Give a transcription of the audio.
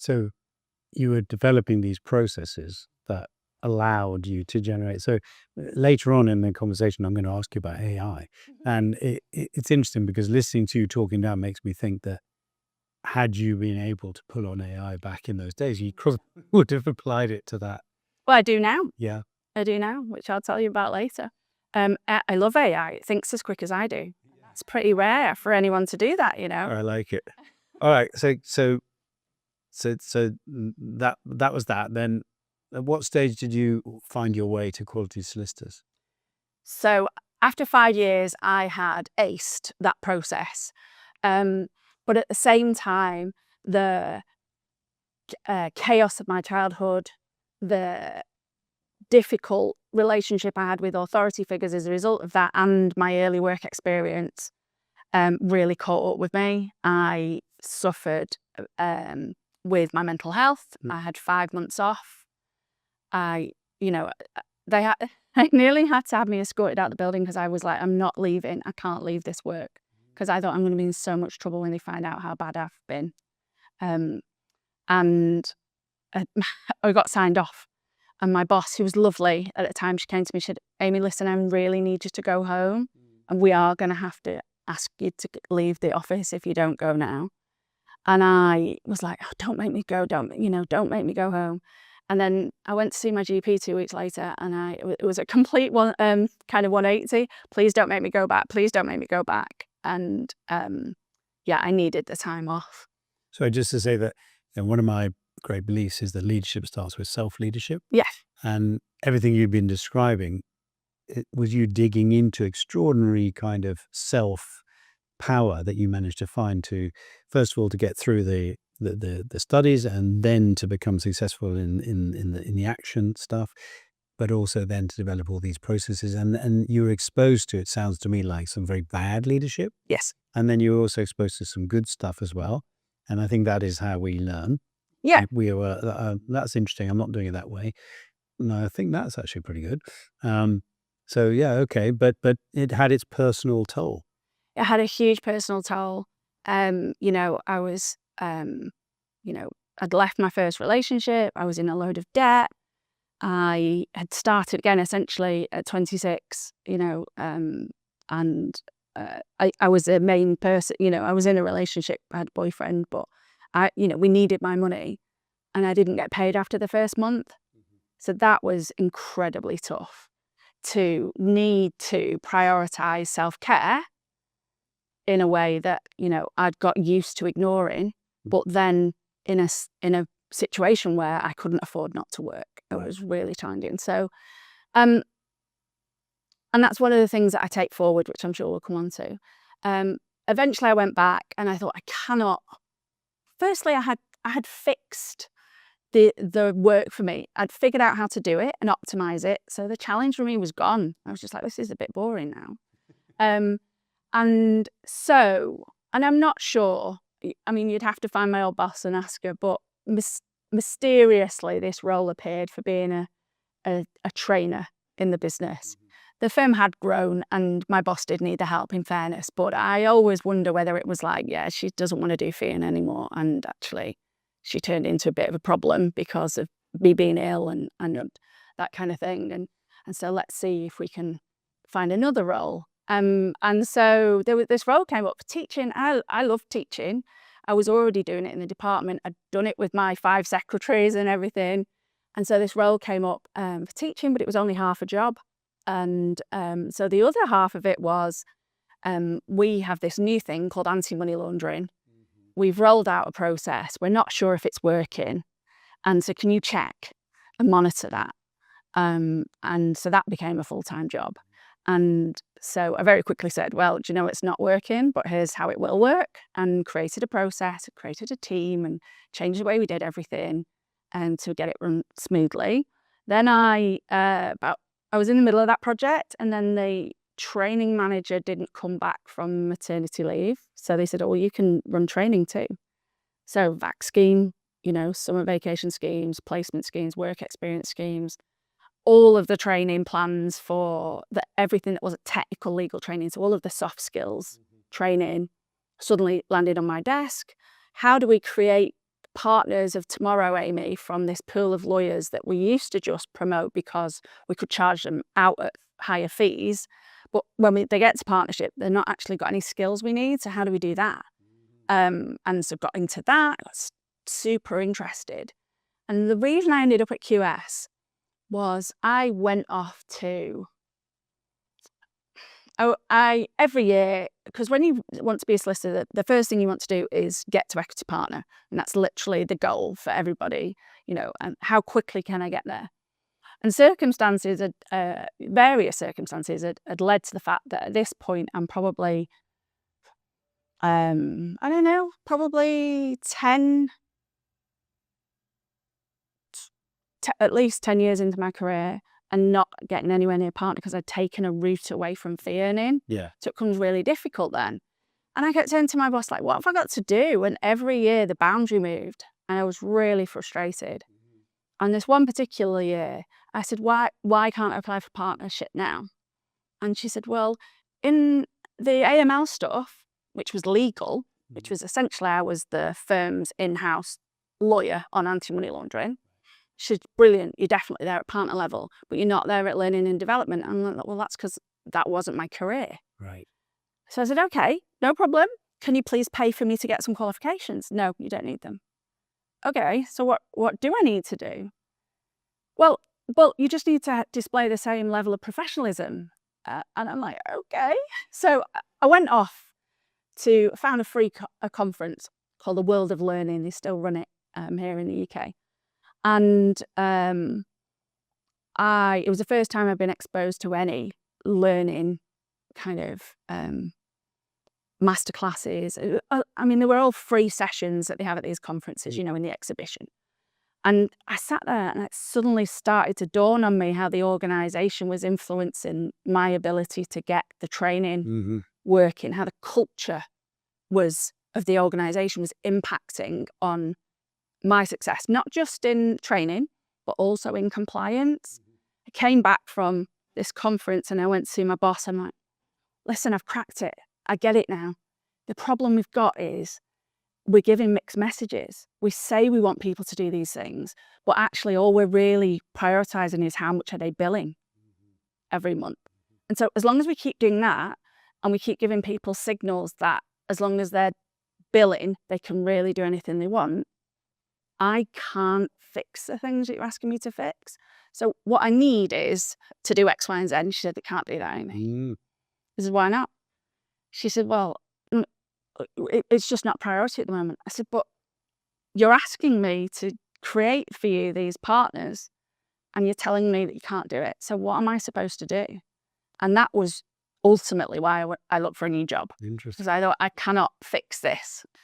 So you were developing these processes that allowed you to generate. So later on in the conversation, I'm going to ask you about AI. And it's interesting because listening to you talking now makes me think that had you been able to pull on AI back in those days, you would have applied it to that. Well, I do now. Yeah. I do now, which I'll tell you about later. I love AI. It thinks as quick as I do. It's pretty rare for anyone to do that, you know. I like it. All right. So that was that. Then at what stage did you find your way to quality solicitors? So after 5 years, I had aced that process. But at the same time, the chaos of my childhood, the difficult relationship I had with authority figures as a result of that, and my early work experience really caught up with me. I suffered with my mental health. I had 5 months off. I nearly had to have me escorted out the building because I was like, I'm not leaving. I can't leave this work because I thought I'm going to be in so much trouble when they find out how bad I've been. And I got signed off. And my boss, who was lovely at the time, she came to me, she said, Amy, listen, I really need you to go home. And we are going to have to ask you to leave the office if you don't go now. And I was like, oh, don't make me go, don't make me go home. And then I went to see my GP 2 weeks later, and it was a complete one, kind of 180. Please don't make me go back. Please don't make me go back. And I needed the time off. So just to say that one of my great beliefs is that leadership starts with self-leadership. Yes. And everything you've been describing, it was you digging into extraordinary kind of self-power that you managed to find to, first of all, to get through the studies and then to become successful in the action stuff, but also then to develop all these processes. And you were exposed to, it sounds to me like, some very bad leadership. Yes. And then you were also exposed to some good stuff as well. And I think that is how we learn. Yeah. We were, that's interesting. I'm not doing it that way. No, I think that's actually pretty good. So yeah, okay. But it had its personal toll. It had a huge personal toll. I was, I'd left my first relationship. I was in a load of debt. I had started again, essentially at 26, and I was a main person, I was in a relationship, I had a boyfriend, but we needed my money and I didn't get paid after the first month. So that was incredibly tough to need to prioritize self-care in a way that, I'd got used to ignoring, but then in a situation where I couldn't afford not to work. It was really challenging. So, and that's one of the things that I take forward, which I'm sure we'll come on to. Eventually I went back and I thought, I cannot. Firstly, I had fixed the work for me. I'd figured out how to do it and optimize it. So the challenge for me was gone. I was just like, this is a bit boring now. And I'm not sure, I mean, you'd have to find my old boss and ask her, but mysteriously this role appeared for being a trainer in the business. The firm had grown and my boss did need the help, in fairness, but I always wonder whether it was like, yeah, she doesn't want to do feeing anymore. And actually she turned into a bit of a problem because of me being ill and that kind of thing. And so let's see if we can find another role. And so this role came up for teaching. I love teaching. I was already doing it in the department. I'd done it with my 5 secretaries and everything. And so this role came up for teaching, but it was only half a job. And so the other half of it was, we have this new thing called anti-money laundering. We've rolled out a process. We're not sure if it's working. And so can you check and monitor that? And so that became a full-time job. And so I very quickly said, well, do you know, it's not working, but here's how it will work, and created a process, created a team and changed the way we did everything and to get it run smoothly. Then I was in the middle of that project, and then the training manager didn't come back from maternity leave. So they said, oh, well, you can run training too. So VAC scheme, summer vacation schemes, placement schemes, work experience schemes, all of the training plans for everything that wasn't technical legal training. So all of the soft skills training suddenly landed on my desk. How do we create partners of tomorrow, Amy, from this pool of lawyers that we used to just promote because we could charge them out at higher fees. But when they get to partnership, they're not actually got any skills we need. So how do we do that? And so got into that, got super interested. And the reason I ended up at QS was I went off to, every year, because when you want to be a solicitor, the first thing you want to do is get to equity partner. And that's literally the goal for everybody, and how quickly can I get there? And circumstances, various circumstances had led to the fact that at this point, I'm probably, I don't know, probably at least 10 years into my career and not getting anywhere near partner because I'd taken a route away from fee earning. Yeah. So it becomes really difficult then. And I kept saying to my boss, like, what have I got to do? And every year the boundary moved and I was really frustrated. And this one particular year, I said, why can't I apply for partnership now? And she said, well, in the AML stuff, which was legal, which was essentially I was the firm's in-house lawyer on anti-money laundering. She's brilliant. You're definitely there at partner level, but you're not there at learning and development. And I'm like, well, that's because that wasn't my career. Right. So I said, okay, no problem. Can you please pay for me to get some qualifications? No, you don't need them. Okay, so what do I need to do? Well, you just need to display the same level of professionalism. And I'm like, okay. So I went off found a conference called the World of Learning. They still run it here in the UK. And it was the first time I've been exposed to any learning kind of masterclasses. I mean, they were all free sessions that they have at these conferences, in the exhibition. And I sat there and it suddenly started to dawn on me how the organisation was influencing my ability to get the training working, how the culture of the organisation was impacting on my success, not just in training, but also in compliance. I came back from this conference and I went to see my boss. I'm like, listen, I've cracked it. I get it now. The problem we've got is we're giving mixed messages. We say we want people to do these things, but actually all we're really prioritising is how much are they billing every month. And so as long as we keep doing that and we keep giving people signals that as long as they're billing, they can really do anything they want, I can't fix the things that you're asking me to fix. So what I need is to do X, Y, and Z. And she said, they can't do that, Amy. I said, why not? She said, well, it's just not priority at the moment. I said, but you're asking me to create for you these partners and you're telling me that you can't do it. So what am I supposed to do? And that was ultimately why I looked for a new job. Interesting. Because I thought, I cannot fix this.